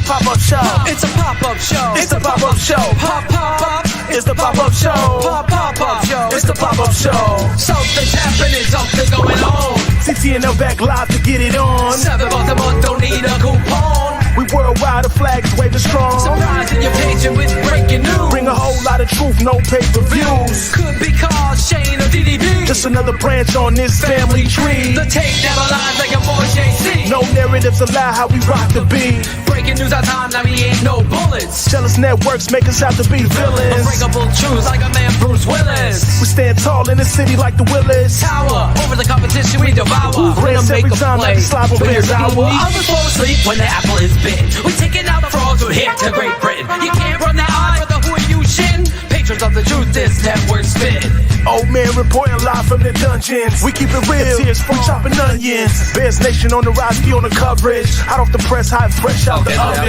pop-up show. It's a pop-up show. It's the pop-up show. Pop, pop, pop. It's the pop-up show. Pop, pop, pop show. It's the pop-up show. Something's happening, something going on. TTNL back live to get it on. $7 a month, don't need a coupon. We worldwide, the flag is waving strong. Surprising your patient with breaking news. Bring a whole lot of truth, no pay-per-views. Could be called Shane or DDP. Just another branch on this family tree. The tape never lies like a boy JC. No narratives allow how we rock the beat. Breaking news on time, now we ain't no bullets. Jealous networks make us out to be villains. Unbreakable truths like a man Bruce Willis. We stand tall in the city like the Willis. Tower, over the competition we devour. Rants every time like the slobber bears hour. Others fall asleep when the apple is bit. We taking out the frauds who here to Great Britain. You can't run that eye, brother, who are you shin? Patrons of the truth, this network spin. Old man reporting live from the dungeons. We keep it real, tears from chopping onions. Bears Nation on the rise, be on the coverage. Hot off the press, hot fresh out the oven.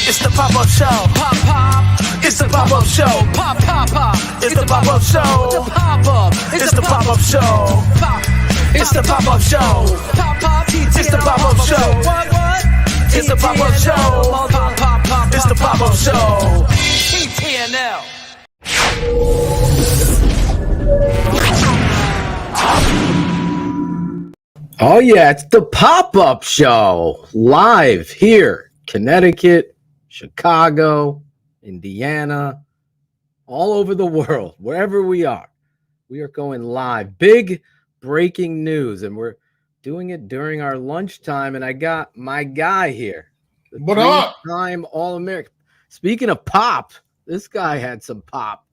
It's the pop-up show. Pop, pop. It's the pop-up show. Pop, pop, pop. It's the pop-up show. It's the pop-up. It's the pop-up show. Pop. It's the pop-up show. Pop, pop. It's the pop-up show. What? It's the pop-up show. Pop, pop, pop. It's the pop-up show. TTNL. Oh yeah, it's the pop-up show live here, Connecticut, Chicago, Indiana, all over the world, wherever we are. We are going live. Big breaking news, and we're doing it during our lunchtime, and I got my guy here. What up? Three-time All-American. Speaking of pop, this guy had some pop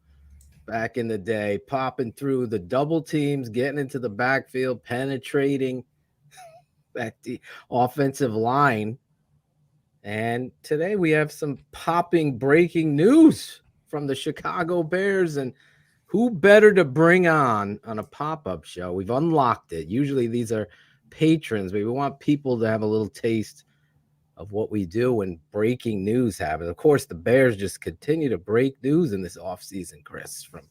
back in the day, popping through the double teams, getting into the backfield, penetrating at the offensive line. And today we have some popping breaking news from the Chicago Bears, and who better to bring on a pop-up show? We've unlocked it. Usually these are patrons, but we want people to have a little taste of what we do when breaking news happens. Of course, the Bears just continue to break news in this offseason, Chris, from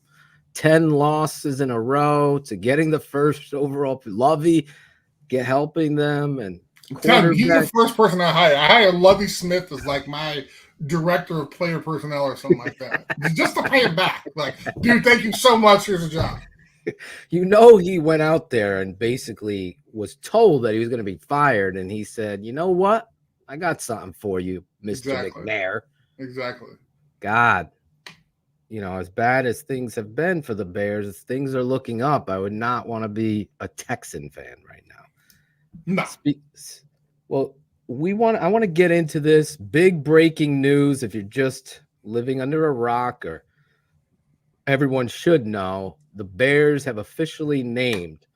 10 losses in a row to getting the first overall. Lovey helping them, and he's the first person I hired. I hired Lovey Smith as like my director of player personnel or something like that, just to pay him back. Like, dude, thank you so much. Here's a job. You know, he went out there and basically was told that he was going to be fired, and he said, "You know what? I got something for you, Mr. McNair." Exactly. God, you know, as bad as things have been for the Bears, as things are looking up, I would not want to be a Texan fan right now. No. Well, I want to get into this big breaking news. If you're just living under a rock, or everyone should know, the Bears have officially named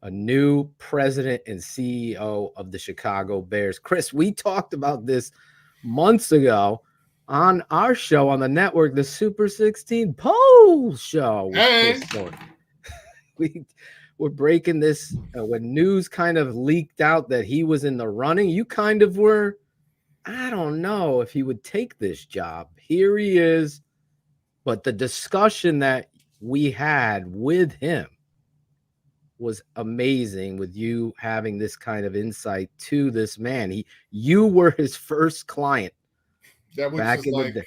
a new president and CEO of the Chicago Bears. Chris, we talked about this months ago on our show on the network, the Super 16 Poll Show. Hey. We're breaking this when news kind of leaked out that he was in the running. You kind of were, I don't know if he would take this job. Here he is. But the discussion that we had with him was amazing, with you having this kind of insight to this man. You were his first client. That was back in like, the day.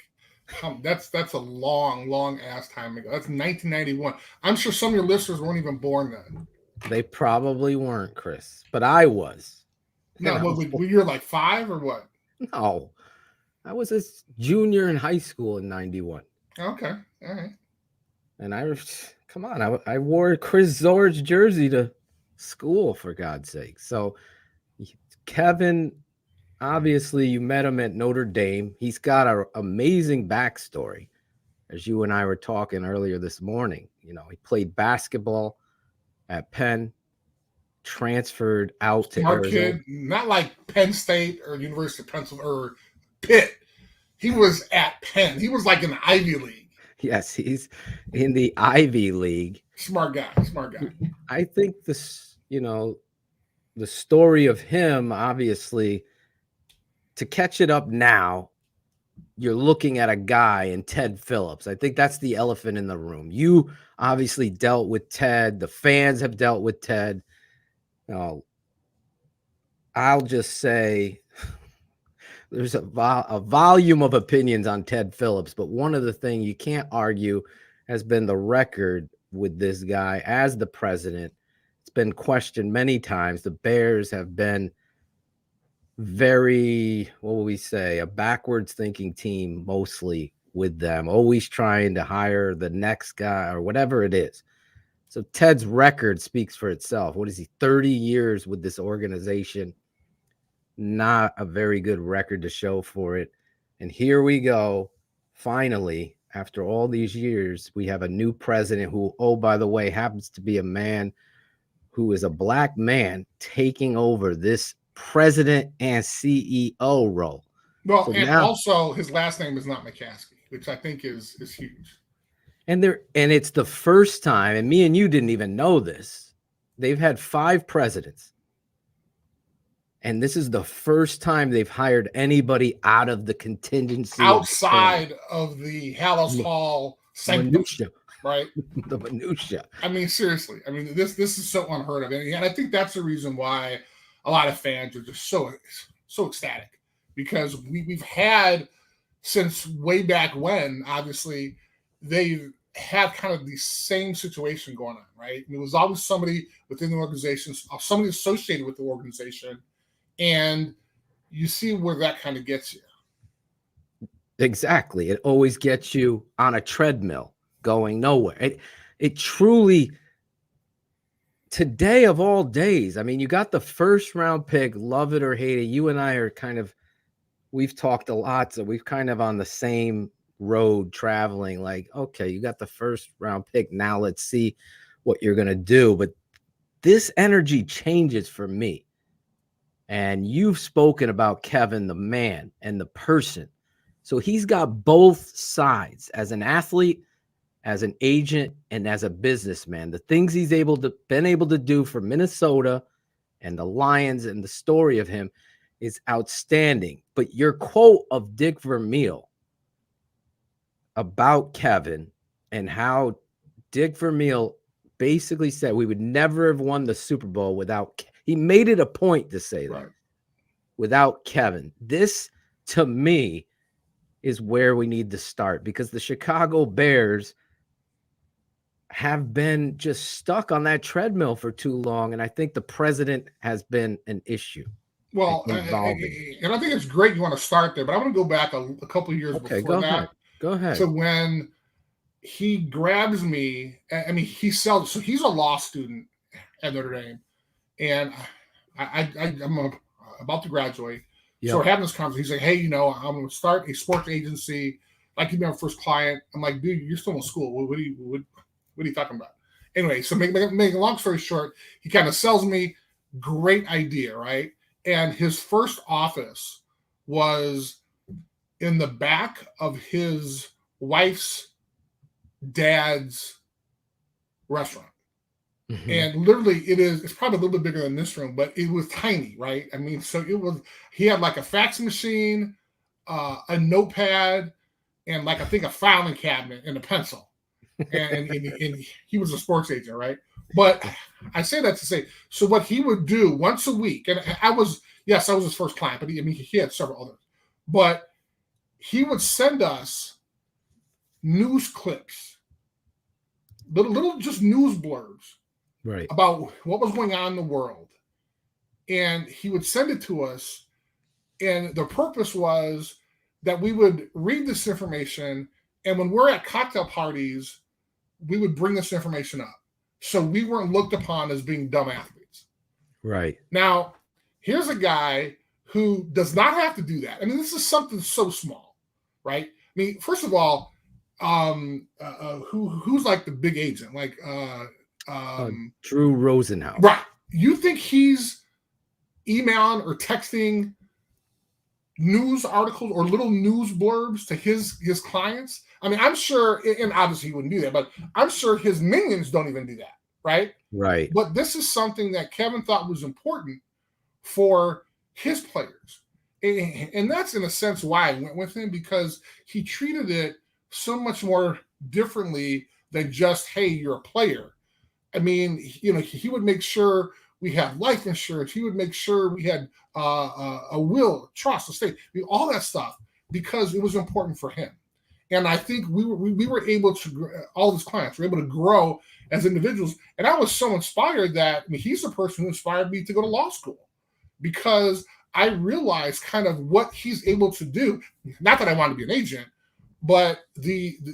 That's a long ass time ago. That's 1991. I'm sure some of your listeners weren't even born then. They probably weren't, Chris, but I was. No, were you like 5 or what? No, I was a junior in high school in 91. Okay, all right. And I wore Chris Zorich jersey to school, for God's sake. So Kevin, obviously you met him at Notre Dame. He's got an amazing backstory, as you and I were talking earlier this morning. You know, he played basketball at Penn, transferred out to Smart Arizona. kid, not like Penn State or University of Pennsylvania or Pitt. He was at Penn. He was like in the Ivy League. Yes, he's in the Ivy League. Smart guy. I think this, you know, the story of him, obviously, to catch it up now, you're looking at a guy in Ted Phillips. I think that's the elephant in the room. You obviously dealt with Ted. The fans have dealt with Ted. You know, I'll just say there's a volume of opinions on Ted Phillips, but one of the things you can't argue has been the record with this guy as the president. It's been questioned many times. The Bears have been very, what will we say, a backwards thinking team mostly with them, always trying to hire the next guy or whatever it is. So Ted's record speaks for itself. What is he, 30 years with this organization? Not a very good record to show for it. And here we go. Finally, after all these years, we have a new president who, oh, by the way, happens to be a man who is a black man taking over this president and CEO role. Well, so and also his last name is not McCaskey, which I think is huge. And it's the first time, and me and you didn't even know this. They've had 5 presidents. And this is the first time they've hired anybody out of the contingency. Outside of the Hallis Hall minutia, right? The minutia. I mean, seriously. I mean, this is so unheard of. And I think that's the reason why a lot of fans are just so ecstatic. Because we've had, since way back when, obviously, they've had kind of the same situation going on, right? And it was always somebody within the organization, somebody associated with the organization. And you see where that kind of gets you. Exactly. It always gets you on a treadmill going nowhere. It truly, today of all days, I mean, you got the first round pick, love it or hate it. You and I are kind of, we've talked a lot, so we've kind of on the same road traveling, like, okay, you got the first round pick. Now let's see what you're going to do. But this energy changes for me. And you've spoken about Kevin, the man and the person. So he's got both sides as an athlete, as an agent, and as a businessman. The things he's been able to do for Minnesota and the Lions, and the story of him is outstanding. But your quote of Dick Vermeil about Kevin and how Dick Vermeil basically said we would never have won the Super Bowl without he made it a point to say that, right, without Kevin. This, to me, is where we need to start, because the Chicago Bears have been just stuck on that treadmill for too long, and I think the president has been an issue. Well, and I think it's great you want to start there, but I want to go back a couple of years before that. Go ahead. So when he grabs me, I mean, he's a law student at Notre Dame. And I'm about to graduate. Yep. So we're having this conversation. He's like, hey, I'm going to start a sports agency. Like, you'd be my first client. I'm like, dude, you're still in school. What are you talking about? Anyway, so making a long story short, he kind of sells me, great idea, right? And his first office was in the back of his wife's dad's restaurant. Mm-hmm. And literally it's probably a little bit bigger than this room, but it was tiny, right? I mean, so he had like a fax machine, a notepad, and like, I think a filing cabinet and a pencil. And he was a sports agent, right? But I say that to say, so what he would do once a week, and I was his first client, but he had several others, but he would send us news clips, little just news blurbs, right, about what was going on in the world. And he would send it to us. And the purpose was that we would read this information. And when we're at cocktail parties, we would bring this information up. So we weren't looked upon as being dumb athletes. Right. Now, here's a guy who does not have to do that. I mean, this is something so small, right? I mean, first of all, who's like the big agent? Like, Drew Rosenhaus. Right. You think he's emailing or texting news articles or little news blurbs to his clients? I mean, I'm sure, and obviously he wouldn't do that, but I'm sure his minions don't even do that, right? Right. But this is something that Kevin thought was important for his players. And that's in a sense why I went with him, because he treated it so much more differently than just, hey, you're a player. I mean, he would make sure we had life insurance. He would make sure we had a will, trust, estate, all that stuff, because it was important for him. And I think we were able to, all his clients were able to grow as individuals. And I was so inspired that, I mean, he's the person who inspired me to go to law school, because I realized kind of what he's able to do. Not that I want to be an agent, but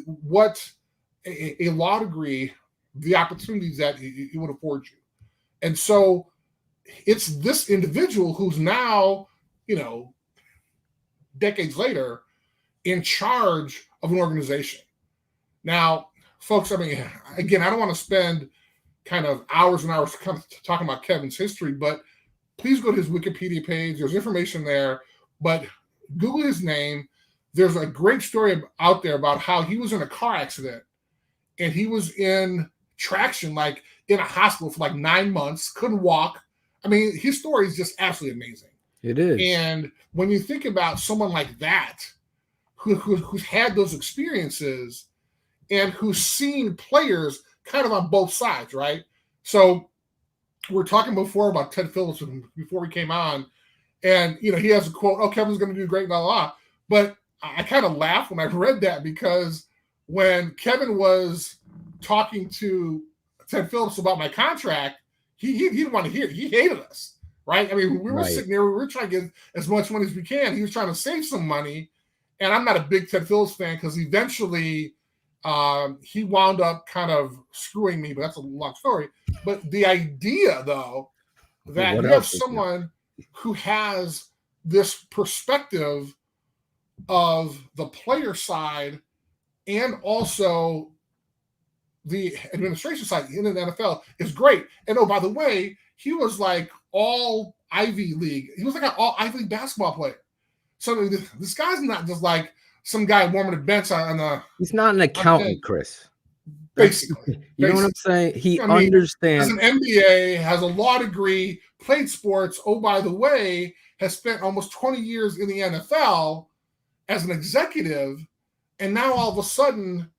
what a law degree, the opportunities that it would afford you. And so it's this individual who's now, decades later, in charge of an organization. Now, folks, I mean, again, I don't want to spend kind of hours and hours kind of talking about Kevin's history, but please go to his Wikipedia page. There's information there, but Google his name. There's a great story out there about how he was in a car accident and he was in traction, like in a hospital for like 9 months, couldn't walk. I mean, his story is just absolutely amazing. It is. And when you think about someone like that, who's had those experiences and who's seen players kind of on both sides, right? So we're talking before about Ted Phillips before we came on, and he has a quote, "Oh, Kevin's going to do great," blah, blah, blah. But I kind of laughed when I read that, because when Kevin was talking to Ted Phillips about my contract, he didn't want to hear it. He hated us, right? I mean, we were sitting there, we were trying to get as much money as we can. He was trying to save some money. And I'm not a big Ted Phillips fan, because eventually he wound up kind of screwing me, but that's a long story. But the idea, though, that you have someone who has this perspective of the player side and also the administration side in the NFL is great. And oh, by the way, he was like all Ivy League. He was like an all Ivy League basketball player. So this guy's not just like some guy warming the bench on the. He's not an accountant, Chris. Basically. You know what I'm saying? He understands. Has an MBA, has a law degree, played sports. Oh, by the way, has spent almost 20 years in the NFL as an executive. And now all of a sudden,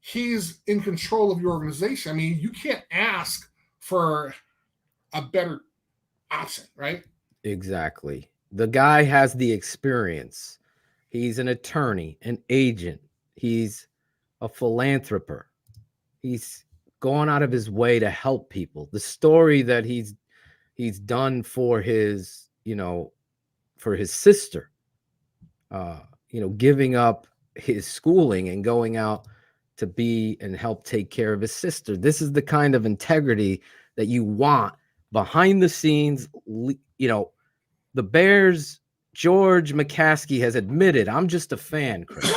he's in control of your organization. I mean, you can't ask for a better option, right? Exactly. The guy has the experience. He's an attorney, an agent. He's a philanthropist. He's gone out of his way to help people. The story that he's done for his, for his sister, giving up his schooling and going out to be and help take care of his sister. This is the kind of integrity that you want behind the scenes. The Bears, George McCaskey has admitted, I'm just a fan, Chris.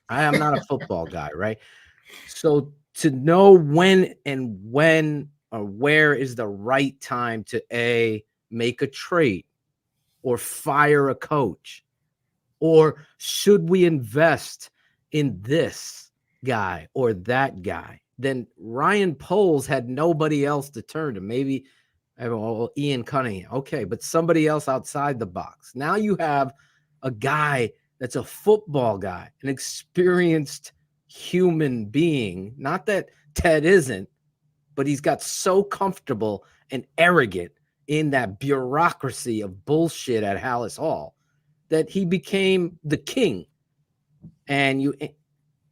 I am not a football guy, right? So to know when or where is the right time to make a trade or fire a coach, or should we invest in this guy or that guy, then Ryan Poles had nobody else to turn to. Maybe Ian Cunningham. Okay, but somebody else outside the box. Now you have a guy that's a football guy, an experienced human being. Not that Ted isn't, but he's got so comfortable and arrogant in that bureaucracy of bullshit at Hallis Hall that he became the king. And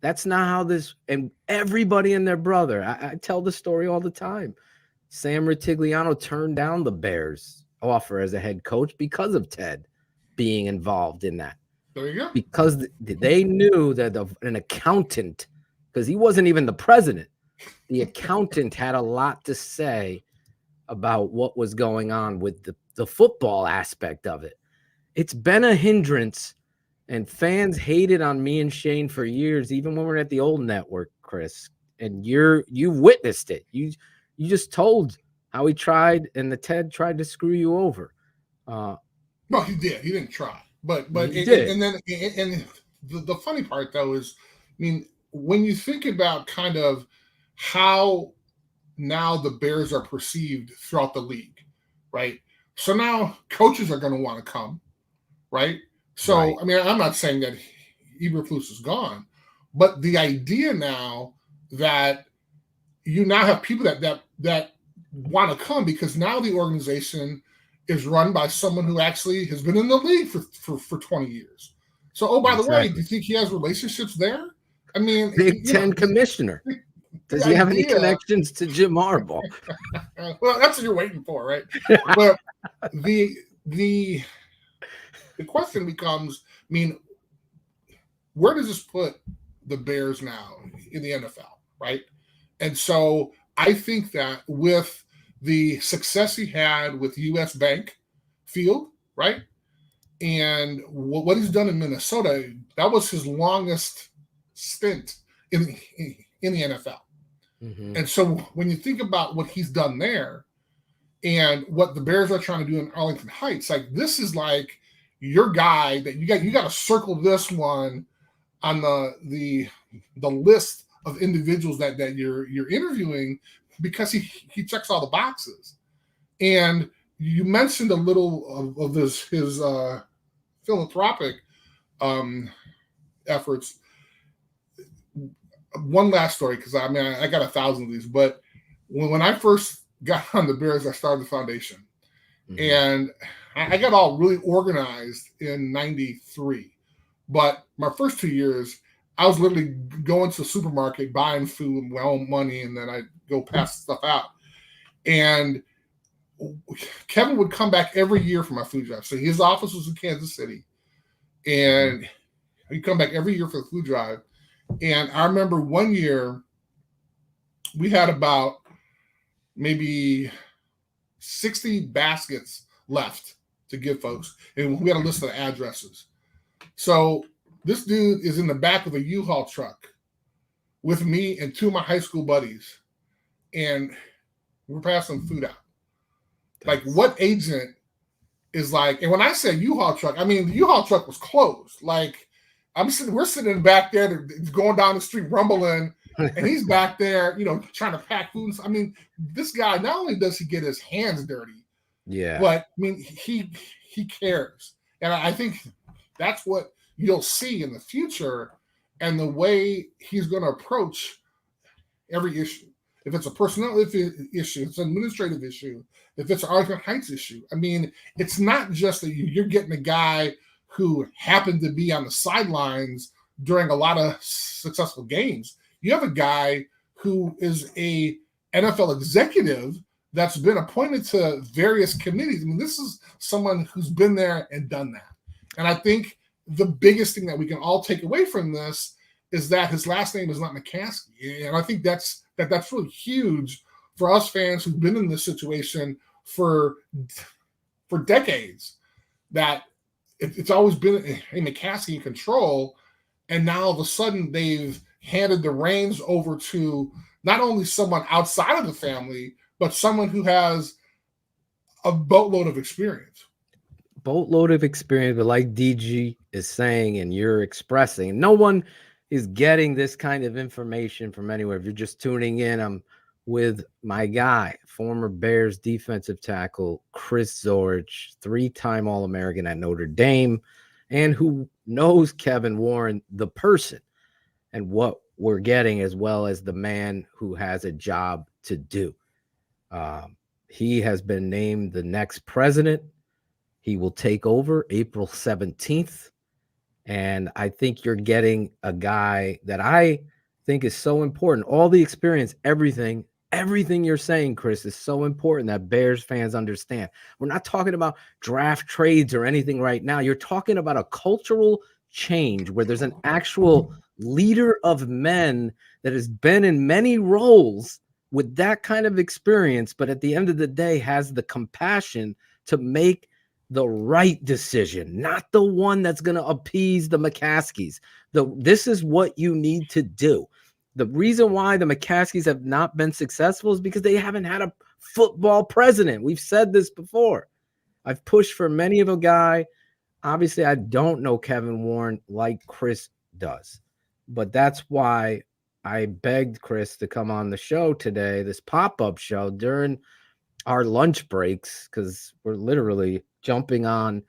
that's not how this, and everybody and their brother. I tell the story all the time. Sam Rutigliano turned down the Bears offer as a head coach because of Ted being involved in that. There you go. Because they knew that an accountant, because he wasn't even the president, the accountant had a lot to say about what was going on with the football aspect of it. It's been a hindrance, and fans hated on me and Shane for years, even when we were at the old network, Chris. And you witnessed it. You just told how he tried, and the Ted tried to screw you over. No, he did. He didn't try, but he did. And then the funny part though is, I mean, when you think about kind of how now the Bears are perceived throughout the league, right? So now coaches are going to want to come, right? So right. I mean, I'm not saying that Eberflus is gone, but the idea now that you now have people that want to come because now the organization is run by someone who actually has been in the league for 20 years. So, oh, by the way, do you think he has relationships there? I mean, Big Ten commissioner. Does he have any connections to Jim Harbaugh? Well, that's what you're waiting for, right? But the question becomes, I mean, where does this put the Bears now in the NFL, right? And so I think that with the success he had with US Bank Field, right? And what he's done in Minnesota, that was his longest stint in the NFL. Mm-hmm. And so when you think about what he's done there and what the Bears are trying to do in Arlington Heights, like this is like your guy that you got to circle this one on the list of individuals that you're interviewing because he checks all the boxes. And you mentioned a little of his philanthropic efforts. One last story, because I mean I got 1,000 of these, but when I first got on the Bears, I started the foundation, and I got all really organized in '93. But my first 2 years, I was literally going to the supermarket, buying food with my own money, and then I'd go pass stuff out. And Kevin would come back every year for my food drive. So his office was in Kansas City, and he'd come back every year for the food drive. And I remember one year we had about maybe 60 baskets left to give folks, and we had a list of addresses. So this dude is in the back of a U-Haul truck with me and two of my high school buddies, and we're passing food out. Like, what agent is like, and when I say U-Haul truck, I mean the U-Haul truck was closed. Like, we're sitting back there, going down the street, rumbling, and he's back there, trying to pack food. I mean, this guy, not only does he get his hands dirty, but I mean, he cares, and I think that's what you'll see in the future, and the way he's going to approach every issue. If it's a personnel issue, if it's an administrative issue, if it's an Arlington Heights issue, I mean, it's not just that you're getting a guy who happened to be on the sidelines during a lot of successful games. You have a guy who is a NFL executive that's been appointed to various committees. I mean, this is someone who's been there and done that. And I think the biggest thing that we can all take away from this is that his last name is not McCaskey. And I think that's really huge for us fans who've been in this situation for decades, that it's always been a McCaskey in control. And now all of a sudden they've handed the reins over to not only someone outside of the family, but someone who has a boatload of experience. But like DG is saying and you're expressing, no one is getting this kind of information from anywhere. If you're just tuning in, I'm with my guy, former Bears defensive tackle Chris Zorich, 3-time All-American at Notre Dame, and who knows Kevin Warren, the person, and what we're getting, as well as the man who has a job to do. He has been named the next president. He will take over April 17th. And I think you're getting a guy that I think is so important. All the experience, everything you're saying, Chris, is so important that Bears fans understand. We're not talking about draft trades or anything right now. You're talking about a cultural change where there's an actual leader of men that has been in many roles with that kind of experience, but at the end of the day has the compassion to make the right decision, not the one that's going to appease the McCaskies. This is what you need to do. The reason why the McCaskies have not been successful is because they haven't had a football president. We've said this before. I've pushed for many of a guy. Obviously, I don't know Kevin Warren like Chris does, but that's why I begged Chris to come on the show today, this pop-up show during our lunch breaks, because we're literally jumping on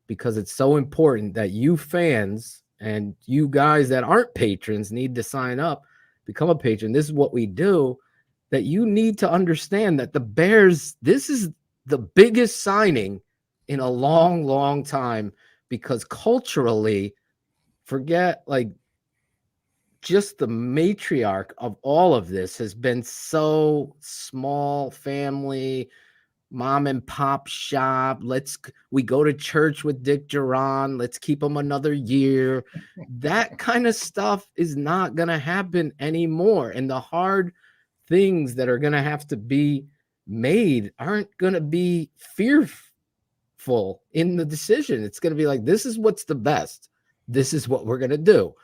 because it's so important that you fans and you guys that aren't patrons need to sign up, become a patron. This is what we do. that you need to understand that the Bears, this is the biggest signing in a long, long time, because culturally, forget like just the matriarch of all of this has been so small family, mom and pop shop. We go to church with Dick Duran. Let's keep him another year. That kind of stuff is not going to happen anymore. And the hard things that are going to have to be made aren't going to be fearful in the decision. It's going to be like, this is what's the best. This is what we're going to do.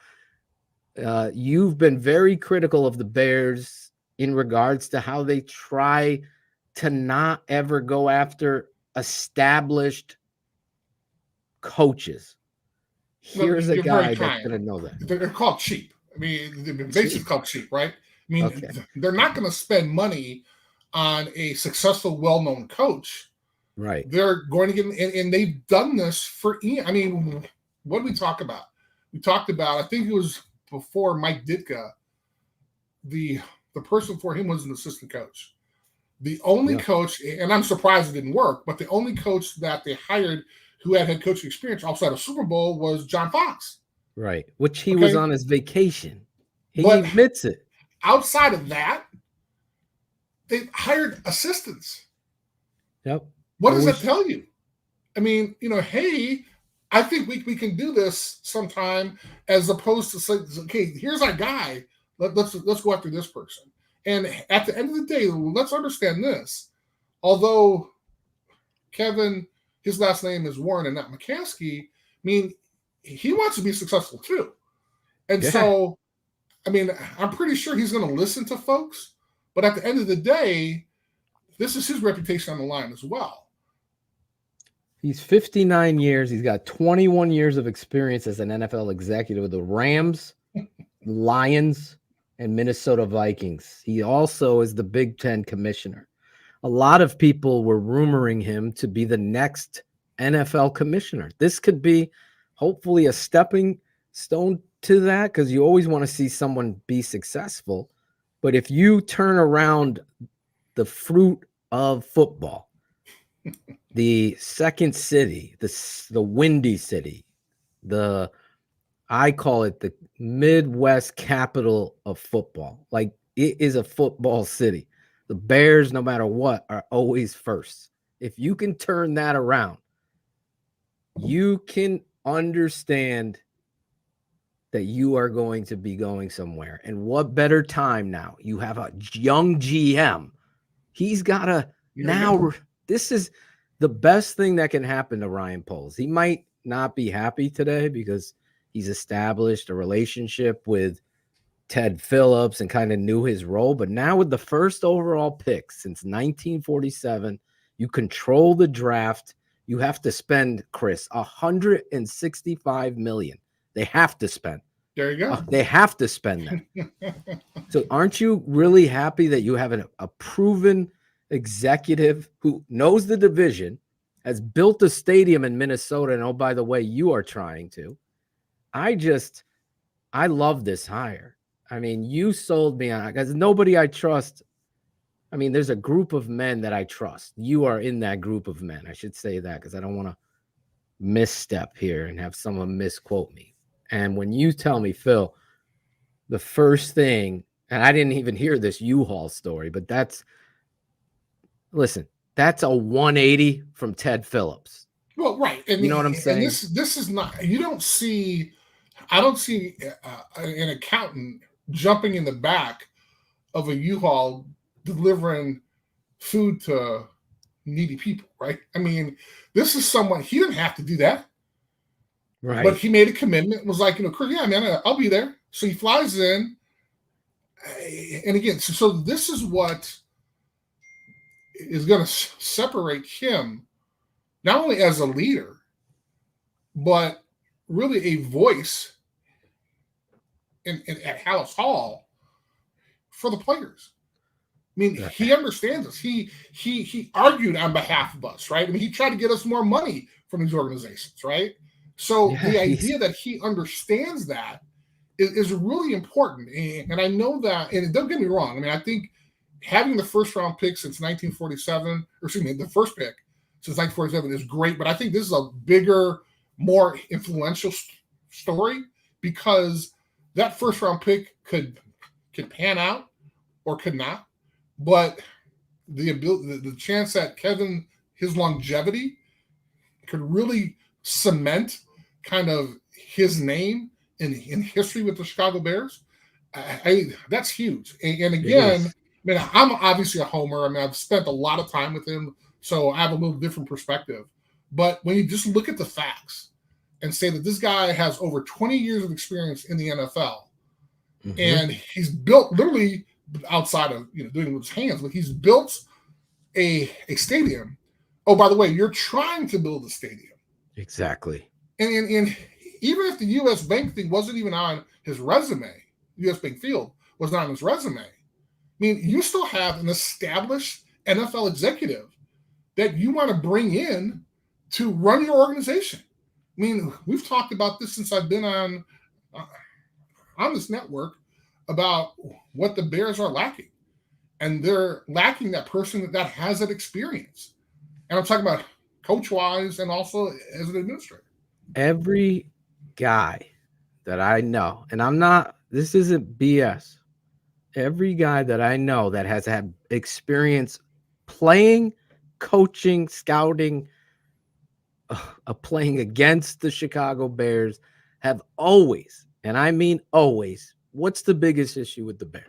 You've been very critical of the Bears in regards to how they try to not ever go after established coaches. Here's a guy that's going to know that. They're called cheap. I mean, they're basically called cheap, right? I mean, they're not going to spend money on a successful, well-known coach. Right. They're going to get, and they've done this for, I mean, what did we talk about? We talked about, I think it was before Mike Ditka, the person for him was an assistant coach. The only coach, and I'm surprised it didn't work, but the only coach that they hired who had head coaching experience outside of Super Bowl was John Fox. Right. Which he was on his vacation. He admits it. Outside of that, they hired assistants. Yep. What does that tell you? I mean, hey, I think we can do this sometime, as opposed to say, okay, here's our guy. Let's go after this person. And at the end of the day, let's understand this. Although Kevin, his last name is Warren and not McCaskey, I mean, he wants to be successful too. And so, I mean, I'm pretty sure he's going to listen to folks. But at the end of the day, this is his reputation on the line as well. He's 59 years. He's got 21 years of experience as an NFL executive with the Rams, Lions, and Minnesota Vikings. He also is the Big Ten commissioner. A lot of people were rumoring him to be the next NFL commissioner. This could be hopefully a stepping stone to that, because you always want to see someone be successful. But if you turn around the fruit of football, the second city, the windy city, I call it the Midwest capital of football. Like, it is a football city. The Bears, no matter what, are always first. If you can turn that around, you can understand that you are going to be going somewhere. And what better time now? You have a young GM. He's got to now. This is the best thing that can happen to Ryan Poles. He might not be happy today because he's established a relationship with Ted Phillips and kind of knew his role. But now with the first overall pick since 1947, you control the draft. You have to spend, Chris, $165 million. They have to spend. There you go. They have to spend that. So aren't you really happy that you have a proven executive who knows the division, has built a stadium in Minnesota, and oh, by the way, you are trying to. I love this hire. I mean, you sold me on it, because nobody I trust. I mean, there's a group of men that I trust. You are in that group of men. I should say that, because I don't want to misstep here and have someone misquote me. And when you tell me, Phil, the first thing, and I didn't even hear this U-Haul story, but that's a 180 from Ted Phillips. Well, right. And you know what I'm saying? And this is not, I don't see an accountant jumping in the back of a U-Haul delivering food to needy people, right? I mean, this is someone, he didn't have to do that. Right. But he made a commitment, was like, Chris, yeah, man, I'll be there. So he flies in. And again, so this is what is going to separate him, not only as a leader, but really a voice at Hallis Hall for the players. I mean, he understands us. He argued on behalf of us, right? I mean, he tried to get us more money from these organizations, right? So the idea that he understands that is really important. And I know that, and don't get me wrong, I mean, I think having the first round pick since 1947, or excuse me, the first pick since 1947 is great. But I think this is a bigger, more influential story because that first round pick could pan out or could not. But the chance that Kevin, his longevity could really cement kind of his name in history with the Chicago Bears, that's huge. And again, I mean, I'm obviously a homer. I mean, I've spent a lot of time with him, so I have a little different perspective. But when you just look at the facts and say that this guy has over 20 years of experience in the NFL, and he's built literally outside of doing it with his hands, but he's built a stadium. Oh, by the way, you're trying to build a stadium. Exactly. And even if the U.S. Bank thing wasn't even on his resume, U.S. Bank Field was not on his resume. I mean, you still have an established NFL executive that you want to bring in to run your organization. I mean, we've talked about this since I've been on this network about what the Bears are lacking. And they're lacking that person that has that experience. And I'm talking about coach-wise and also as an administrator. Every guy that I know, and this isn't BS. Every guy that I know that has had experience playing, coaching, scouting, playing against the Chicago Bears have always, and I mean always, what's the biggest issue with the Bears?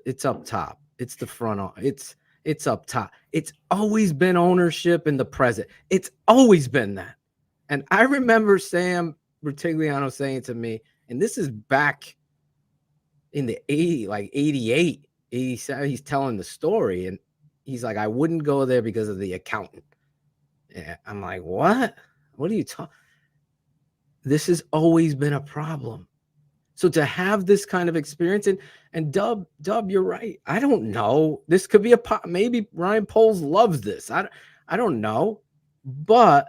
It's up top. It's the front. It's up top. It's always been ownership in the present. It's always been that. And I remember Sam Rutigliano saying to me, and this is back in the 80s, like 88, 87, he's telling the story. And he's like, I wouldn't go there because of the accountant. Yeah, I'm like, what? What are you talking? This has always been a problem. So to have this kind of experience, and Dub, you're right. I don't know. This could be maybe Ryan Poles loves this. I don't know. But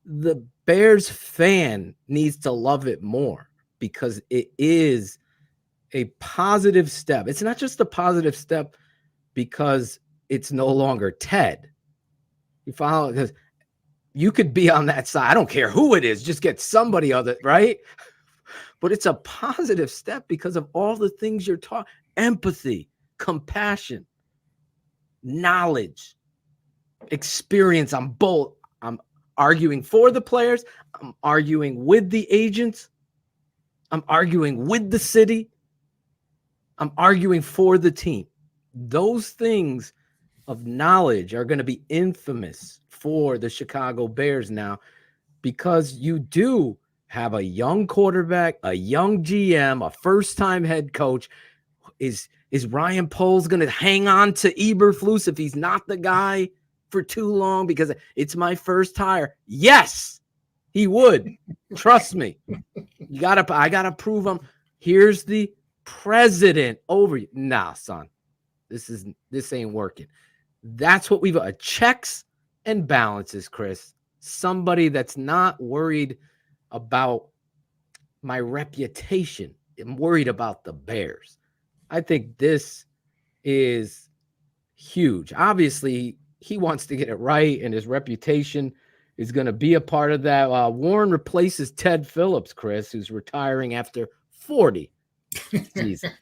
the Bears fan needs to love it more because it is a positive step. It's not just a positive step because it's no longer Ted. You follow? Because you could be on that side. I don't care who it is. Just get somebody other, right? But it's a positive step because of all the things you're talking. Empathy, compassion, knowledge, experience. I'm arguing for the players. I'm arguing with the agents. I'm arguing with the city. I'm arguing for the team. Those things of knowledge are going to be infamous for the Chicago Bears now because you do have a young quarterback, a young GM, a first-time head coach. Is Ryan Poles going to hang on to Eberflus if he's not the guy for too long because it's my first hire? Yes, he would. Trust me. I gotta prove him. Here's the president over you. Nah, son. This ain't working. That's what we've checks and balances, Chris. Somebody that's not worried about my reputation. I'm worried about the Bears. I think this is huge. Obviously, he wants to get it right, and his reputation is going to be a part of that. Warren replaces Ted Phillips, Chris, who's retiring after 40 seasons.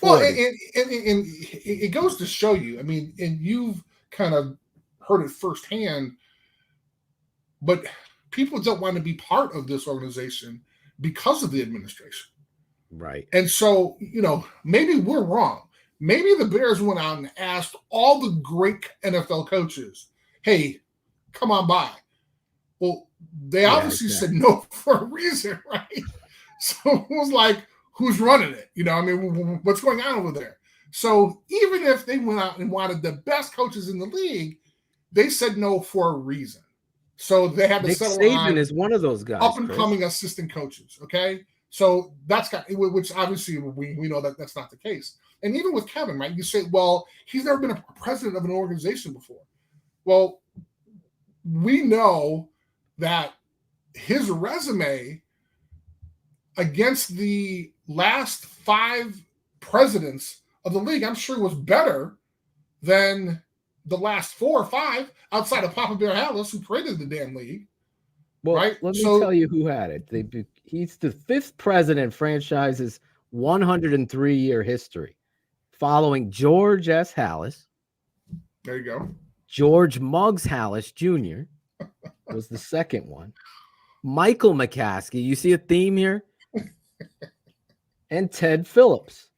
Well, and it goes to show you, I mean, and you've kind of heard it firsthand, but people don't want to be part of this organization because of the administration. Right. And so, maybe we're wrong. Maybe the Bears went out and asked all the great NFL coaches, hey, come on by. Well, they obviously said no for a reason, right? So it was like, who's running it? What's going on over there? So even if they went out and wanted the best coaches in the league, they said no for a reason. So they had to Nick settle Saban on is one of those guys, up and coming assistant coaches. Okay, so which obviously we know that that's not the case. And even with Kevin, right? You say, well, he's never been a president of an organization before. Well, we know that his resume against the last 5 presidents of the league, I'm sure was better than the last 4 or 5 outside of Papa Bear Hallis, who created the damn league. Well, right? let me tell you who had it. He's the 5th president franchise's 103-year history, following George S. Hallis. There you go. George Muggs Hallis Jr. was the second one. Michael McCaskey, you see a theme here? And Ted Phillips.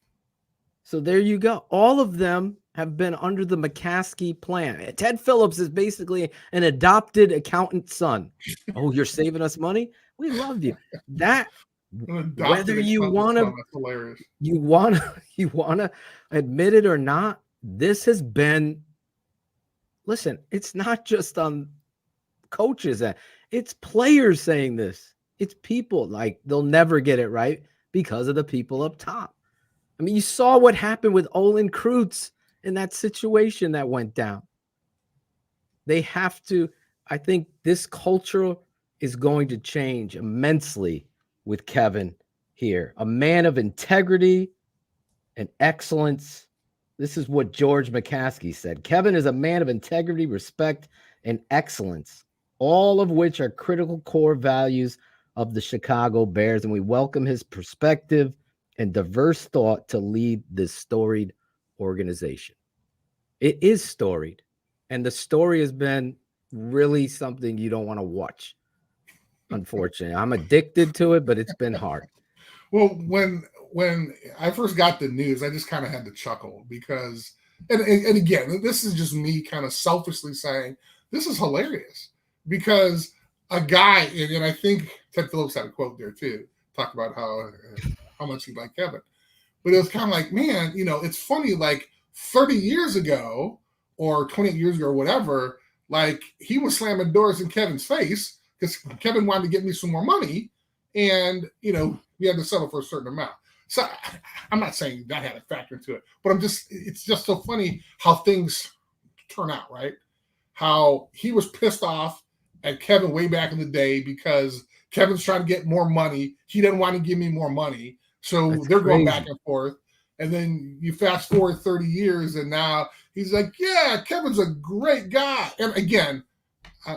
So there you go. All of them have been under the McCaskey plan. Ted Phillips is basically an adopted accountant's son. Oh, you're saving us money? We love you. That whether you want to admit it or not, this has been, listen, it's not just on coaches, it's players saying this. It's people, like, they'll never get it right because of the people up top. I mean, you saw what happened with Olin Kreutz in that situation that went down. They have to, I think this culture is going to change immensely with Kevin here. A man of integrity and excellence. This is what George McCaskey said. Kevin is a man of integrity, respect, and excellence, all of which are critical core values of the Chicago Bears, and we welcome his perspective and diverse thought to lead this storied organization. It is storied, and the story has been really something you don't want to watch. Unfortunately, I'm addicted to it, but it's been hard. Well, when I first got the news, I just kind of had to chuckle because, and again, this is just me kind of selfishly saying, this is hilarious because a guy, and I think Ted Phillips had a quote there too, talk about how much he liked Kevin. But it was kind of like, man, it's funny, like 30 years ago or 28 years ago or whatever, like he was slamming doors in Kevin's face because Kevin wanted to get me some more money. And, we had to settle for a certain amount. So I'm not saying that had a factor into it, but it's just so funny how things turn out, right? How he was pissed off at Kevin way back in the day because Kevin's trying to get more money. He didn't want to give me more money. So they're going back and forth. And then you fast forward 30 years and now he's like, yeah, Kevin's a great guy. And again,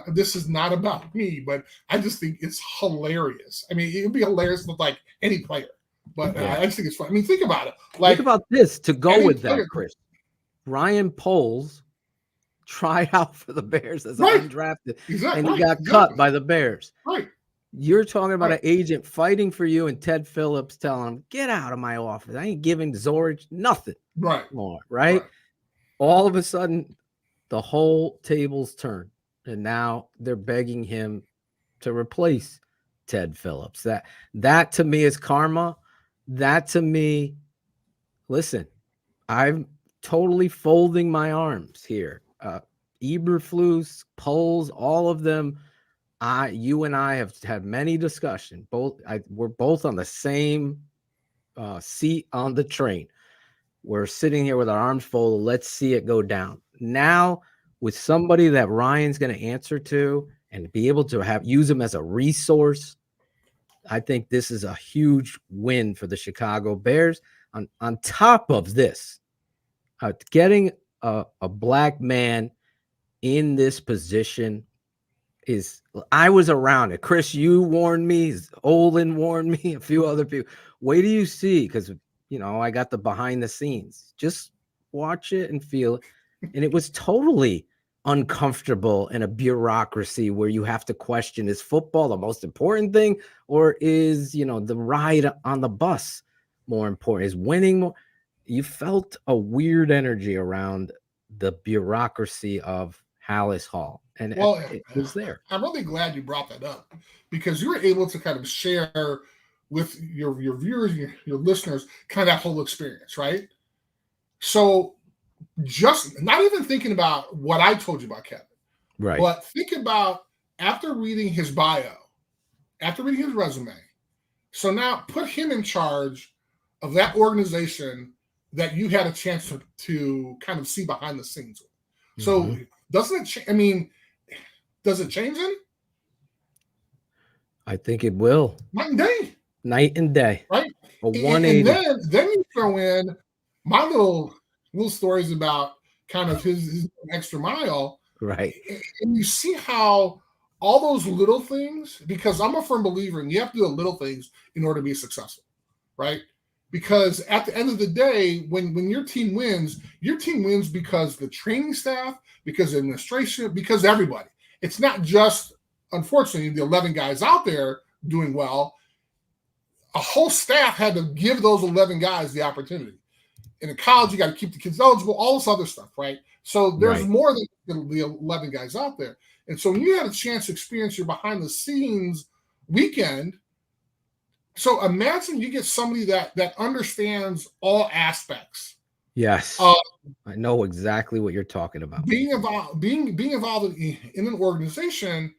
this is not about me, but I just think it's hilarious. I mean, it would be hilarious with like any player, but I just think it's fun. I mean, think about it. Like, think about this to go with that, Chris. Ryan Poles tried out for the Bears as undrafted, and he got cut by the Bears. Right. You're talking about an agent fighting for you, and Ted Phillips telling him, "Get out of my office. I ain't giving Zorich nothing more." Right? All of a sudden, the whole table's turned, and now they're begging him to replace Ted Phillips. That to me is karma. That to me, listen, I'm totally folding my arms here. Eberflus, Poles, all of them. You and I have had many discussions. We're both on the same seat on the train. We're sitting here with our arms folded. Let's see it go down. Now, with somebody that Ryan's going to answer to and be able to use him as a resource, I think this is a huge win for the Chicago Bears. On top of this, getting a black man in this position I was around it. Chris, you warned me. Olin warned me. A few other people. Wait till you see, because I got the behind the scenes. Just watch it and feel it. And it was totally uncomfortable in a bureaucracy where you have to question, is football the most important thing, or is the ride on the bus more important? Is winning more? You felt a weird energy around the bureaucracy of Hallis Hall. And it was there. I'm really glad you brought that up because you were able to kind of share with your viewers, your listeners, kind of that whole experience, right? So just not even thinking about what I told you about Kevin, right? But think about after reading his bio, after reading his resume. So now put him in charge of that organization that you had a chance to kind of see behind the scenes with. So doesn't it change? I mean, does it change him? I think it will. Night and day. Night and day. Right? A 180. And then you throw in my little stories about kind of his extra mile. Right. And you see how all those little things, because I'm a firm believer in you have to do the little things in order to be successful, right? Because at the end of the day, when your team wins because the training staff, because the administration, because everybody. It's not just, unfortunately, the 11 guys out there doing well. A whole staff had to give those 11 guys the opportunity. In college, you got to keep the kids eligible, all this other stuff, right? So there's more than the 11 guys out there. And so when you had a chance to experience your behind-the-scenes weekend, so imagine you get somebody that understands all aspects. Yes, I know exactly what you're talking about. Being involved in an organization,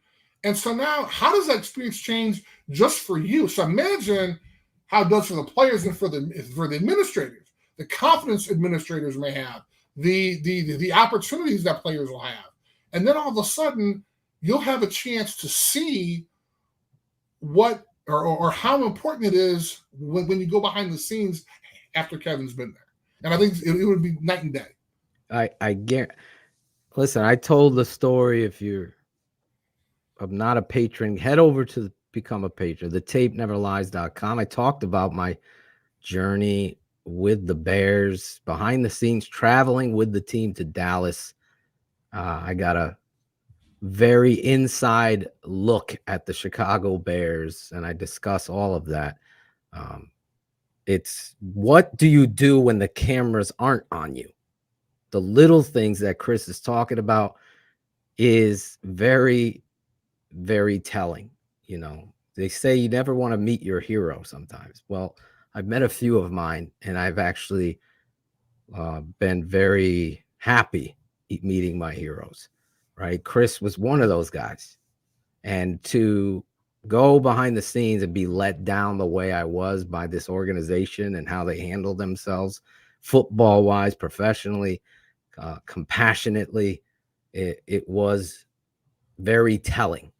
and so now how does that experience change just for you? So imagine how it does for the players and for the administrators, the confidence administrators may have, the opportunities that players will have, and then all of a sudden you'll have a chance to see what or how important it is when you go behind the scenes after Kevin's been there. And I think it would be night and day. I guarantee. Listen, I told the story. If you're not a patron, head over to become a patron. TheTapeNeverLies.com. I talked about my journey with the Bears, behind the scenes, traveling with the team to Dallas. I got a very inside look at the Chicago Bears, and I discuss all of that. It's what do you do when the cameras aren't on you? The little things that Chris is talking about is very, very telling. You know, they say you never want to meet your hero sometimes. Well, I've met a few of mine, and I've actually been very happy meeting my heroes, right? Chris was one of those guys. And to go behind the scenes and be let down the way I was by this organization and how they handled themselves football-wise, professionally, compassionately, it was very telling.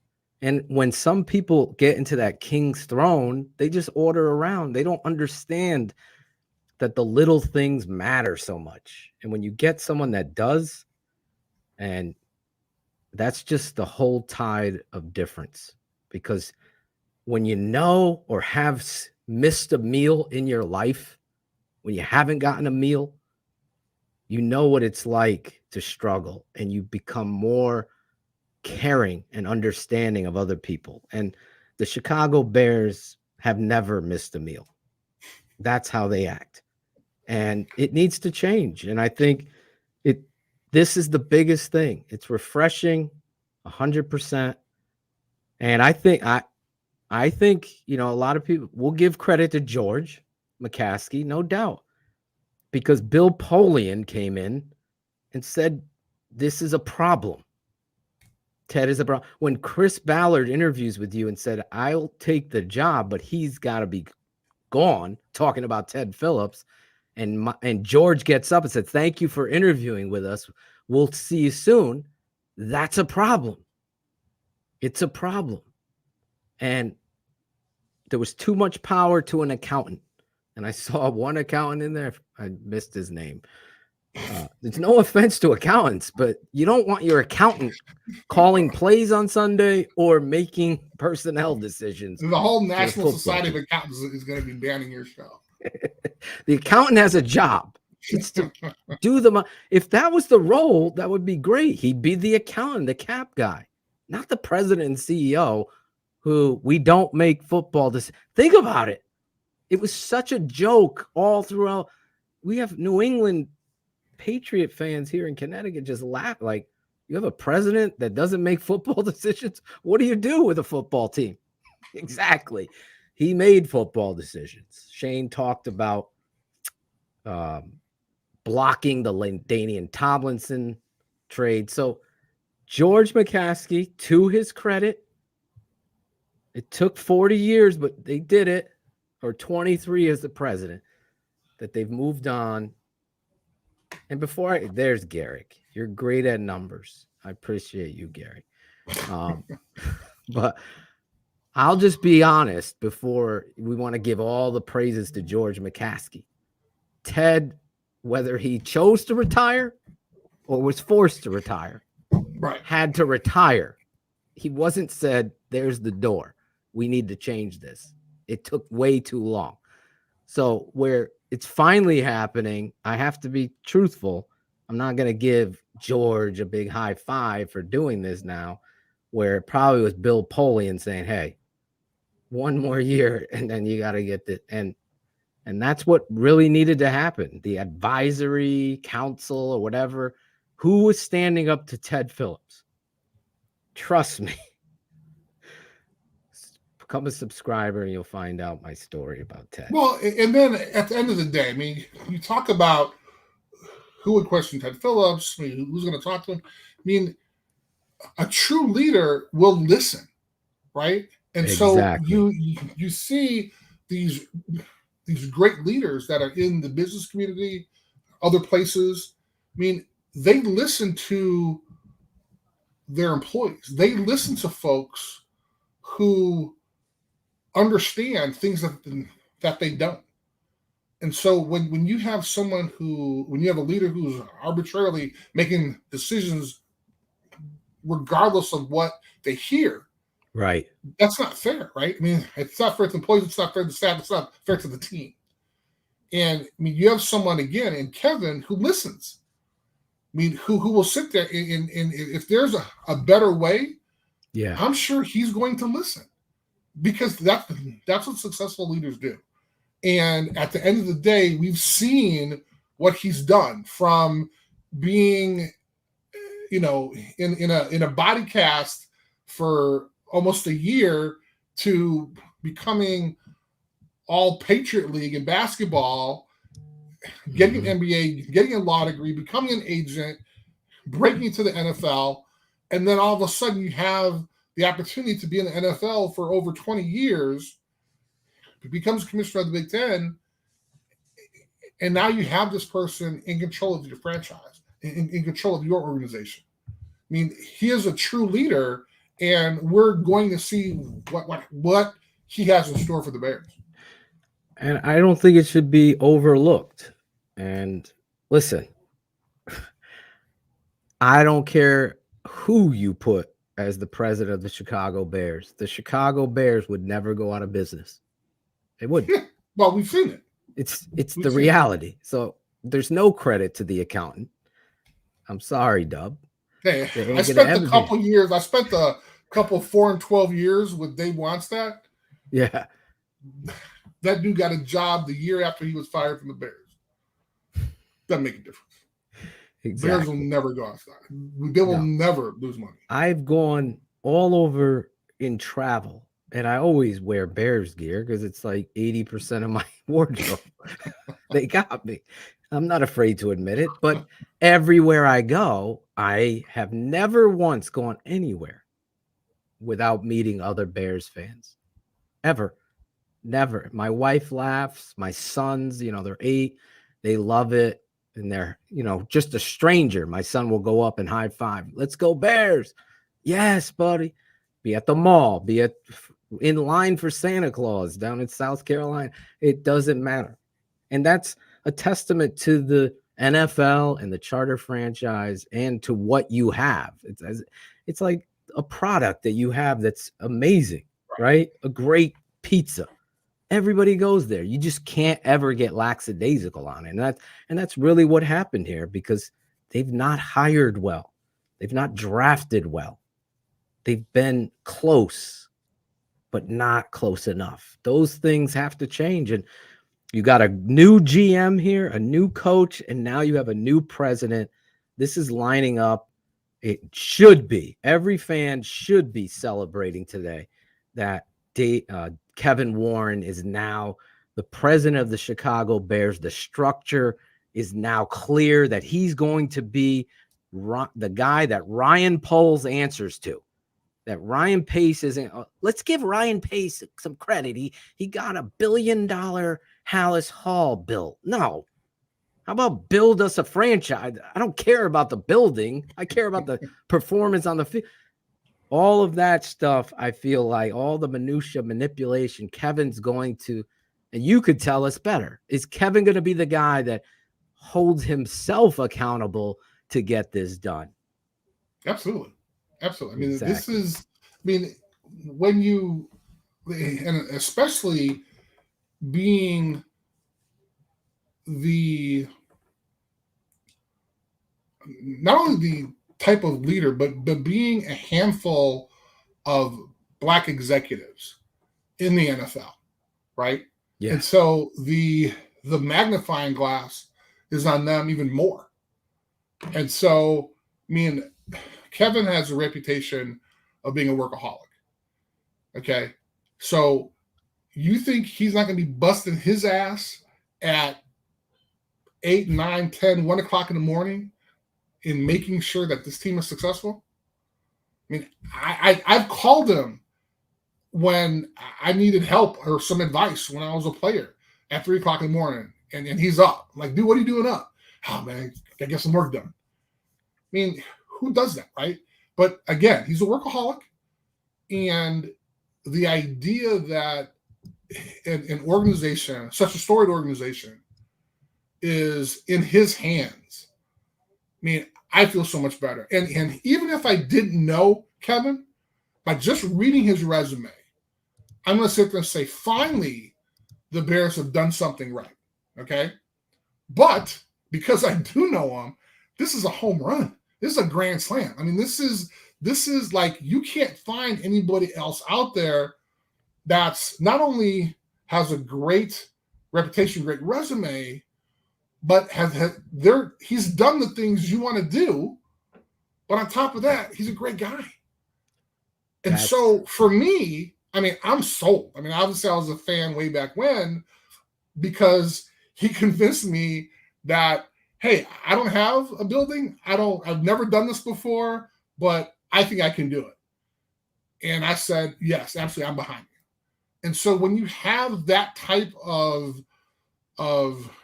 And when some people get into that king's throne, they just order around. They don't understand that the little things matter so much. And when you get someone that does, and that's just the whole tide of difference. Because when you know or have missed a meal in your life, when you haven't gotten a meal, you know what it's like to struggle, and you become more caring and understanding of other people. And the Chicago Bears have never missed a meal. That's how they act. And it needs to change. And I think this is the biggest thing. It's refreshing, 100%. And I think, you know, a lot of people will give credit to George McCaskey, no doubt, because Bill Polian came in and said, this is a problem. Ted is a problem. When Chris Ballard interviews with you and said, I'll take the job, but he's got to be gone, talking about Ted Phillips, and George gets up and said, thank you for interviewing with us. We'll see you soon. That's a problem. It's a problem. And there was too much power to an accountant. And I saw one accountant in there. I missed his name. There's no offense to accountants, but you don't want your accountant calling plays on Sunday or making personnel decisions. The whole National Society of Accountants is going to be banning your show. The accountant has a job. It's to do if that was the role, that would be great. He'd be the accountant, the cap guy, not the president and CEO who we don't make football decisions. Think about it. It was such a joke all throughout. We have New England Patriot fans here in Connecticut just laugh like, you have a president that doesn't make football decisions? What do you do with a football team? Exactly. He made football decisions. Shane talked about blocking the LaDainian Tomlinson trade. So George McCaskey, to his credit, it took 40 years, but they did it, or 23 as the president, that they've moved on. And there's Garrick. You're great at numbers. I appreciate you, Gary. But I'll just be honest before we want to give all the praises to George McCaskey. Ted whether he chose to retire or was forced to retire, Right. had to retire. He wasn't said, there's the door. We need to change this. It took way too long. So where it's finally happening, I have to be truthful. I'm not going to give George a big high five for doing this now, where it probably was Bill Polian saying, hey, one more year and then you got to get this. And that's what really needed to happen. The advisory council or whatever, who was standing up to Ted Phillips? Trust me. Become a subscriber and you'll find out my story about Ted. Well, and then at the end of the day, I mean, you talk about who would question Ted Phillips. I mean, who's going to talk to him? I mean, a true leader will listen, right? And exactly. So you see these great leaders that are in the business community, other places. I mean, they listen to their employees. They listen to folks who understand things that they don't. And so when you have when you have a leader who's arbitrarily making decisions regardless of what they hear, right, that's not fair, right? I mean, it's not fair to employees, it's not fair to staff, it's not fair to the team. And I mean, you have someone again in Kevin who listens. I mean, who will sit there and if there's a better way, yeah, I'm sure he's going to listen. Because that's what successful leaders do. And at the end of the day, we've seen what he's done from being, in a body cast for almost a year to becoming all Patriot League in basketball, getting an MBA, getting a law degree, becoming an agent, breaking into the NFL, and then all of a sudden you have the opportunity to be in the NFL for over 20 years, becomes commissioner of the Big Ten, and now you have this person in control of your franchise, in control of your organization. I mean, he is a true leader, and we're going to see what he has in store for the Bears. And I don't think it should be overlooked. And listen, I don't care who you put as the president of the Chicago Bears. The Chicago Bears would never go out of business. They wouldn't. Yeah, well, we've seen it. It's the reality. So there's no credit to the accountant. I'm sorry, Dub. Hey, I spent a couple 4-12 years with Dave Wannstedt. Yeah. That dude got a job the year after he was fired from the Bears. Doesn't make a difference. Exactly. Bears will never go outside. They will never lose money. I've gone all over in travel, and I always wear Bears gear because it's like 80% of my wardrobe. They got me. I'm not afraid to admit it, but everywhere I go, I have never once gone anywhere without meeting other Bears fans. Ever. Never. My wife laughs. My sons, they're 8. They love it. And they're, just a stranger. My son will go up and high five. Let's go Bears. Yes, buddy. Be at the mall. Be in line for Santa Claus down in South Carolina. It doesn't matter. And that's a testament to the NFL and the charter franchise and to what you have. It's like a product that you have that's amazing, right? A great pizza. Everybody goes there. You just can't ever get lackadaisical on it. And that's really what happened here because they've not hired well. They've not drafted well. They've been close, but not close enough. Those things have to change. And you got a new GM here, a new coach, and now you have a new president. This is lining up. It should be. Every fan should be celebrating today that Kevin Warren is now the president of the Chicago Bears. The structure is now clear that he's going to be the guy that Ryan Poles answers to. That Ryan Pace isn't. Let's give Ryan Pace some credit. He got $1 billion Hallis Hall built. No. How about build us a franchise? I don't care about the building. I care about the performance on the field. All of that stuff, I feel like all the minutia manipulation, Kevin's going to, and you could tell us better. Is Kevin going to be the guy that holds himself accountable to get this done. Absolutely. Absolutely. I mean, Exactly. this is, I mean, when you, and especially being the, not only the type of leader, but being a handful of Black executives in the NFL, right? Yeah. And so the magnifying glass is on them even more. And so, I mean, Kevin has a reputation of being a workaholic. Okay. So you think he's not going to be busting his ass at 8, 9, 10, 1 o'clock in the morning in making sure that this team is successful? I mean, I've called him when I needed help or some advice when I was a player at 3 o'clock in the morning, and he's up. I'm like, dude, what are you doing up? Oh, man, I get some work done. I mean, who does that, right? But again, he's a workaholic. And the idea that an organization, such a storied organization, is in his hands, I mean, I feel so much better. And even if I didn't know Kevin, by just reading his resume, I'm going to sit there and say, finally, the Bears have done something right. Okay. But because I do know him, this is a home run. This is a grand slam. I mean, this is like, you can't find anybody else out there that's not only has a great reputation, great resume, but he's done the things you want to do. But on top of that, he's a great guy. And so for me, I mean, I'm sold. I mean, obviously I was a fan way back when, because he convinced me that, hey, I don't have a building. I've never done this before, but I think I can do it. And I said, yes, absolutely, I'm behind you. And so when you have that type of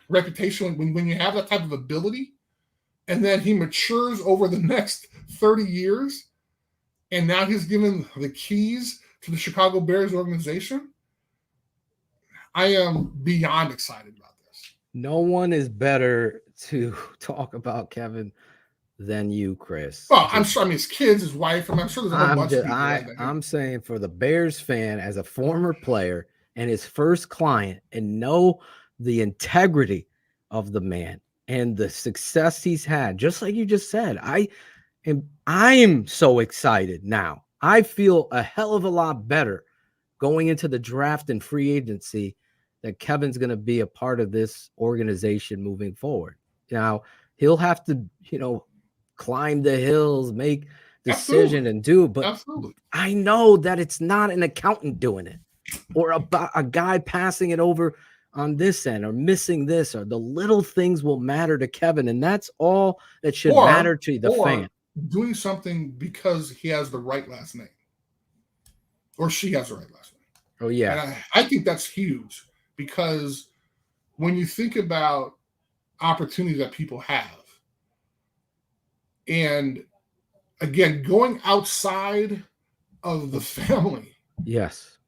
reputation, when you have that type of ability, and then he matures over the next 30 years, and now he's given the keys to the Chicago Bears organization, I am beyond excited about this. No one is better to talk about Kevin than you, Chris. Well, I'm sure. I mean, his kids, his wife. I'm sure there's a whole bunch of people. I'm saying, for the Bears fan, as a former player and his first client, and know the integrity of the man and the success he's had, just like you just said, I'm so excited now. I feel a hell of a lot better going into the draft and free agency that Kevin's going to be a part of this organization moving forward. Now, he'll have to, climb the hills, make decision and do, but absolutely. I know that it's not an accountant doing it, or a guy passing it over on this end, or missing this, or the little things will matter to Kevin. And that's all that should matter to the fan. Doing something because he has the right last name, or she has the right last name. Oh yeah. And I think that's huge, because when you think about opportunities that people have, and again, going outside of the family, yes,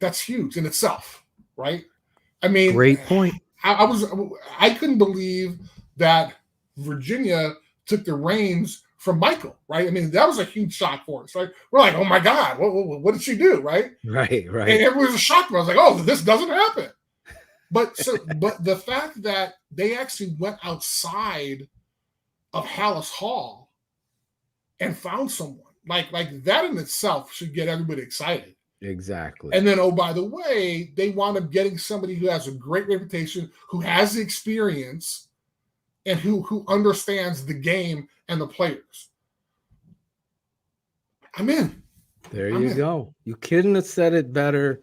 that's huge in itself, right? I mean, great point. I couldn't believe that Virginia took the reins from Michael, right? I mean, that was a huge shock for us, right? We're like, oh my God, what did she do, right? Right. And everyone was shocked. I was like, oh, this doesn't happen. But the fact that they actually went outside of Hallis Hall and found someone like that in itself should get everybody excited. Exactly. And then, oh, by the way, they wound up getting somebody who has a great reputation, who has the experience, and who understands the game and the players. I'm in. There you go. You couldn't have said it better.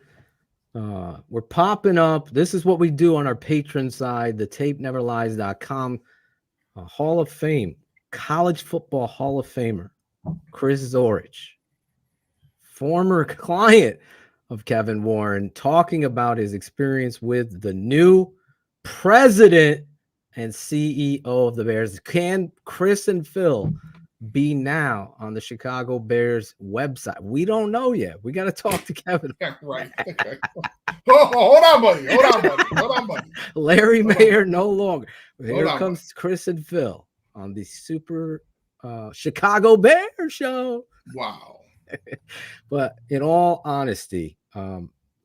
We're popping up. This is what we do on our patron side, the tapeneverlies.com. Hall of Fame, college football Hall of Famer, Chris Zorich, former client of Kevin Warren, talking about his experience with the new president and CEO of the Bears. Can Chris and Phil be now on the Chicago Bears website? We don't know yet. We got to talk to Kevin. Yeah, right. Okay. Hold on, buddy. Larry Mayer no longer. Here comes buddy. Chris and Phil on the Super Chicago Bears show. Wow. But in all honesty,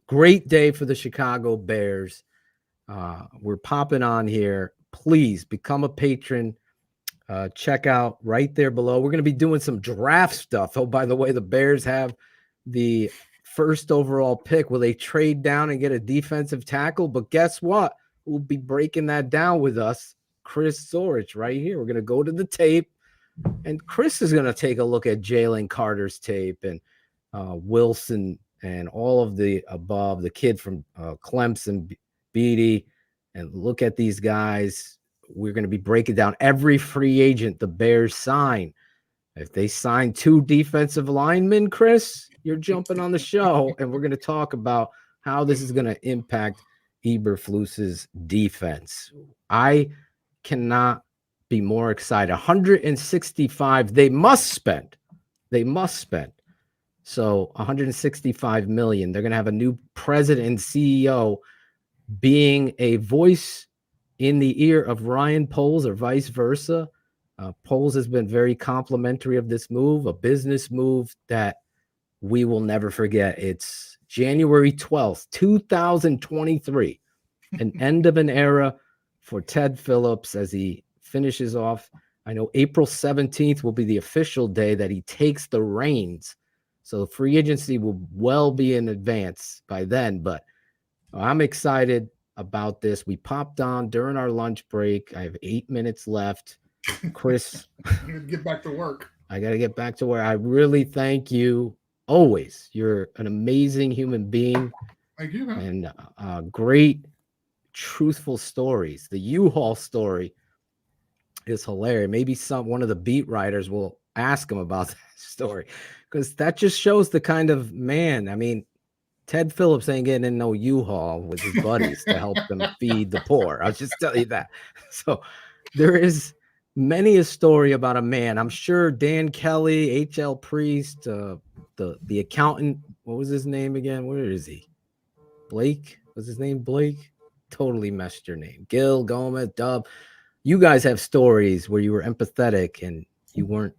great day for the Chicago Bears. We're popping on here. Please become a patron. Check out right there below. We're going to be doing some draft stuff. Oh, by the way, the Bears have the first overall pick. Will they trade down and get a defensive tackle? But guess what? We'll be breaking that down with us, Chris Zorich, right here. We're going to go to the tape, and Chris is going to take a look at Jalen Carter's tape and Wilson and all of the above, the kid from Clemson, Beatty, and look at these guys. We're going to be breaking down every free agent the Bears sign. If they sign 2 defensive linemen, Chris, you're jumping on the show, and we're going to talk about how this is going to impact Eberflus's defense. I cannot be more excited. 165 they must spend. So 165 million. They're going to have a new president and CEO being a voice in the ear of Ryan Poles or vice versa. Poles has been very complimentary of this move, a business move that we will never forget. It's January 12th, 2023, an end of an era for Ted Phillips as he finishes off. I know April 17th will be the official day that he takes the reins. So free agency will well be in advance by then, but I'm excited about this. We popped on during our lunch break. I have 8 minutes left. Chris, get back to work. I got to get back to where I really thank you always. You're an amazing human being. Thank you, man. And great, truthful stories. The U-Haul story is hilarious. Maybe one of the beat writers will ask him about that story, because that just shows the kind of man. I mean, Ted Phillips ain't getting in no U-Haul with his buddies to help them feed the poor. I'll just tell you that. So there is many a story about a man. I'm sure Dan Kelly, H.L. Priest, the accountant, what was his name again? Where is he? Blake? Was his name Blake? Totally messed your name. Gil, Gomez, Dub. You guys have stories where you were empathetic and you weren't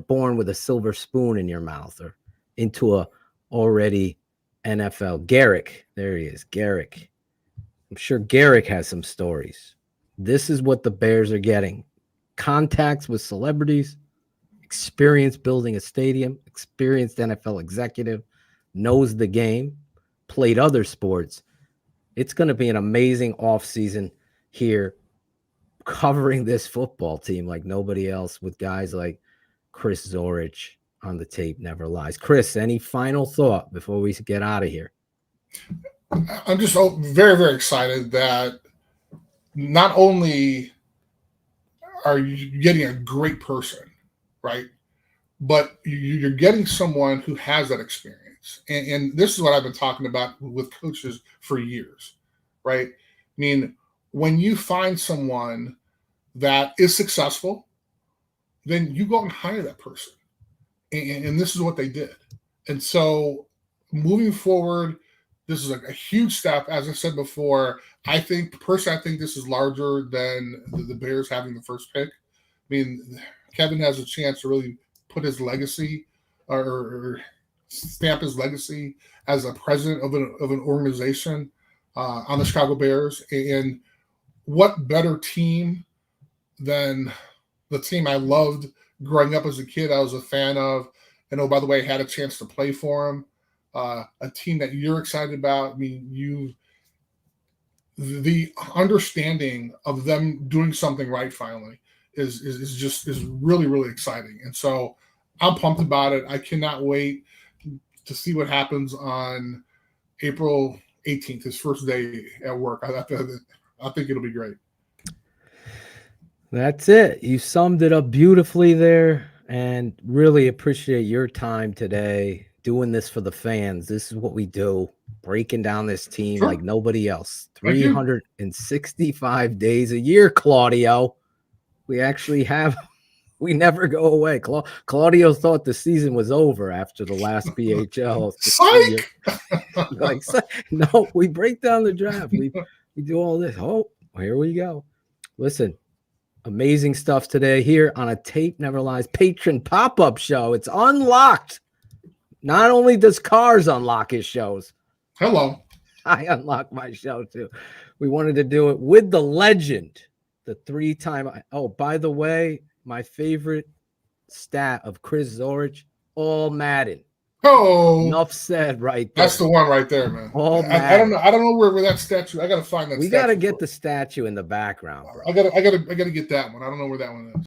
born with a silver spoon in your mouth or into a already NFL. Garrick, there he is. Garrick. I'm sure Garrick has some stories. This is what the Bears are getting. Contacts with celebrities, experience building a stadium, experienced NFL executive, knows the game, played other sports. It's going to be an amazing offseason here covering this football team like nobody else, with guys like Chris Zorich on the tape never lies. Chris, any final thought before we get out of here? I'm just very, very excited that not only are you getting a great person, right, but you're getting someone who has that experience. And this is what I've been talking about with coaches for years, right? I mean, when you find someone that is successful, then you go out and hire that person. And this is what they did. And so moving forward, this is a huge step. As I said before, I think this is larger than the Bears having the first pick. I mean, Kevin has a chance to really put his legacy or stamp his legacy as a president of an organization on the Chicago Bears. And what better team than the team I loved growing up as a kid, I was a fan of, and oh, by the way, had a chance to play for him. A team that you're excited about. I mean, the understanding of them doing something right finally is really, really exciting. And so I'm pumped about it. I cannot wait to see what happens on April 18th, his first day at work. I think it'll be great. That's it. You summed it up beautifully there, and really appreciate your time today doing this for the fans. This is what we do, breaking down this team like nobody else. 365 days a year, Claudio. We actually have We never go away. Claudio thought the season was over after the last PHL. Psych! Like, no, we break down the draft. We do all this. Oh, here we go. Listen, amazing stuff today here on a Tape Never Lies patron pop-up show. It's unlocked. Not only does Cars unlock his shows. Hello. I unlock my show too. We wanted to do it with the legend, the 3-time. Oh, by the way, my favorite stat of Chris Zorich, all Madden. Oh, Enough said right there. That's the one right there, man. All I don't know. I don't know where that statue. I gotta find that. We gotta get the statue in the background, bro. I gotta get that one. I don't know where that one is.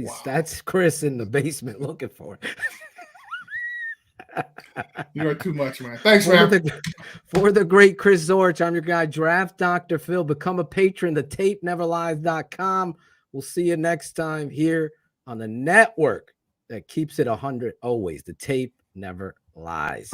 Wow. That's Chris in the basement looking for it. You are too much, man. Thanks, man. For the great Chris Zorich, I'm your guy, Draft Dr. Phil. Become a patron, thetapeneverlies.com. We'll see you next time here on the network that keeps it 100 always. The Tape Never Lies.